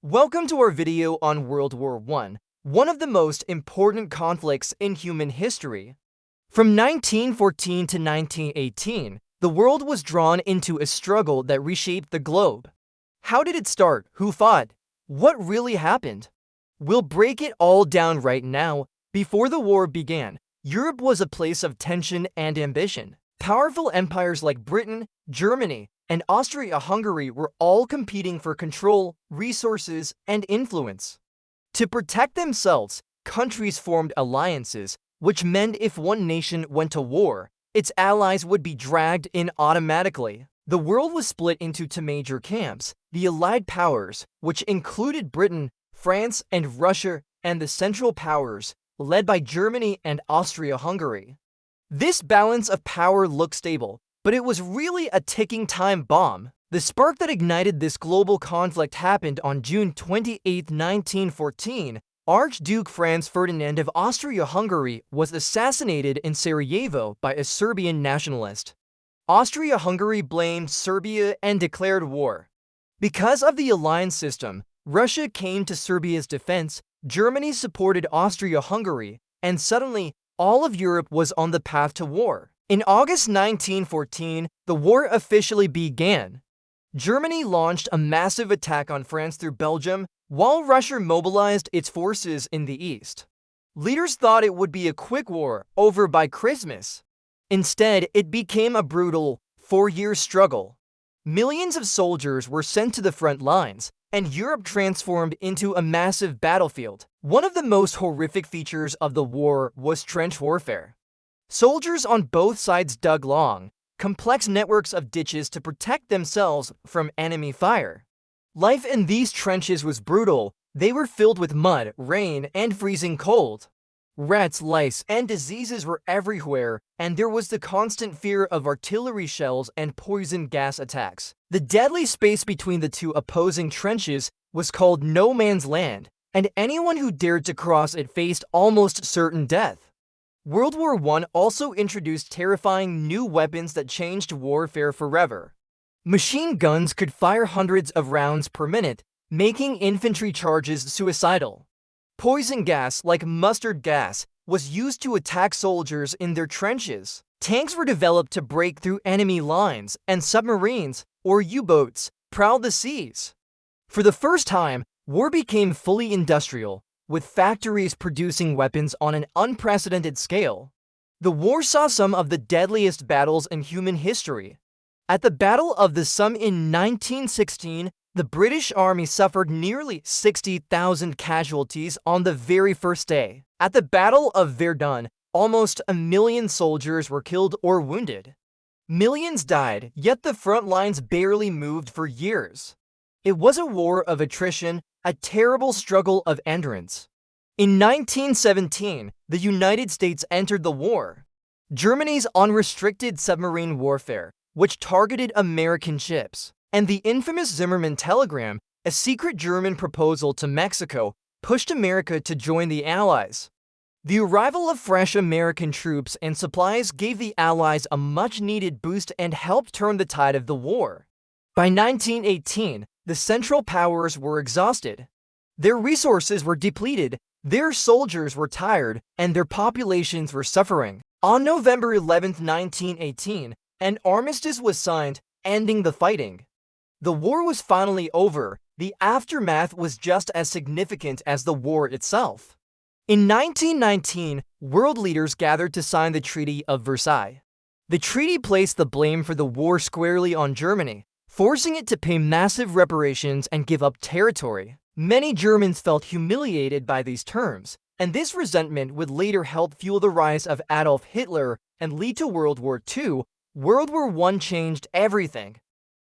Welcome to our video on World War I, one of the most important conflicts in human history. From 1914 to 1918, the world was drawn into a struggle that reshaped the globe. How did it start? Who fought? What really happened? We'll break it all down right now. Before the war began, Europe was a place of tension and ambition. Powerful empires like Britain, Germany, and Austria-Hungary were all competing for control, resources, and influence. To protect themselves, countries formed alliances, which meant if one nation went to war, its allies would be dragged in automatically. The world was split into two major camps: the Allied powers, which included Britain, France, and Russia, and the Central Powers, led by Germany and Austria-Hungary. This balance of power looked stable, but it was really a ticking time bomb. The spark that ignited this global conflict happened on June 28, 1914. Archduke Franz Ferdinand of Austria-Hungary was assassinated in Sarajevo by a Serbian nationalist. Austria-Hungary blamed Serbia and declared war. Because of the alliance system, Russia came to Serbia's defense, Germany supported Austria-Hungary, and suddenly, all of Europe was on the path to war. In August 1914, the war officially began. Germany launched a massive attack on France through Belgium, while Russia mobilized its forces in the east. Leaders thought it would be a quick war, over by Christmas. Instead, it became a brutal, four-year struggle. Millions of soldiers were sent to the front lines, and Europe transformed into a massive battlefield. One of the most horrific features of the war was trench warfare. Soldiers on both sides dug long, complex networks of ditches to protect themselves from enemy fire. Life in these trenches was brutal. They were filled with mud, rain, and freezing cold. Rats, lice, and diseases were everywhere, and there was the constant fear of artillery shells and poison gas attacks. The deadly space between the two opposing trenches was called no man's land, and anyone who dared to cross it faced almost certain death. World War I also introduced terrifying new weapons that changed warfare forever. Machine guns could fire hundreds of rounds per minute, making infantry charges suicidal. Poison gas, like mustard gas, was used to attack soldiers in their trenches. Tanks were developed to break through enemy lines, and submarines, or U-boats, prowled the seas. For the first time, war became fully industrial, with factories producing weapons on an unprecedented scale. The war saw some of the deadliest battles in human history. At the Battle of the Somme in 1916, the British Army suffered nearly 60,000 casualties on the very first day. At the Battle of Verdun, almost 1 million soldiers were killed or wounded. Millions died, yet the front lines barely moved for years. It was a war of attrition, a terrible struggle of endurance. In 1917, the United States entered the war. Germany's unrestricted submarine warfare, which targeted American ships, and the infamous Zimmermann Telegram, a secret German proposal to Mexico, pushed America to join the Allies. The arrival of fresh American troops and supplies gave the Allies a much-needed boost and helped turn the tide of the war. By 1918, the Central Powers were exhausted. Their resources were depleted, their soldiers were tired, and their populations were suffering. On November 11, 1918, an armistice was signed, ending the fighting. The war was finally over. The aftermath was just as significant as the war itself. In 1919, world leaders gathered to sign the Treaty of Versailles. The treaty placed the blame for the war squarely on Germany, forcing it to pay massive reparations and give up territory. Many Germans felt humiliated by these terms, and this resentment would later help fuel the rise of Adolf Hitler and lead to World War II. World War I changed everything.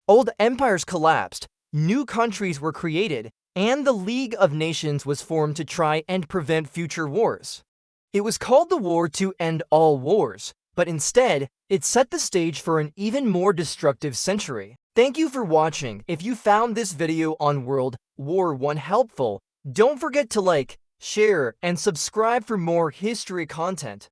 Old empires collapsed, new countries were created, and the League of Nations was formed to try and prevent future wars. It was called the War to End All Wars, but instead, it set the stage for an even more destructive century. Thank you for watching. If you found this video on World War I helpful, don't forget to like, share, and subscribe for more history content.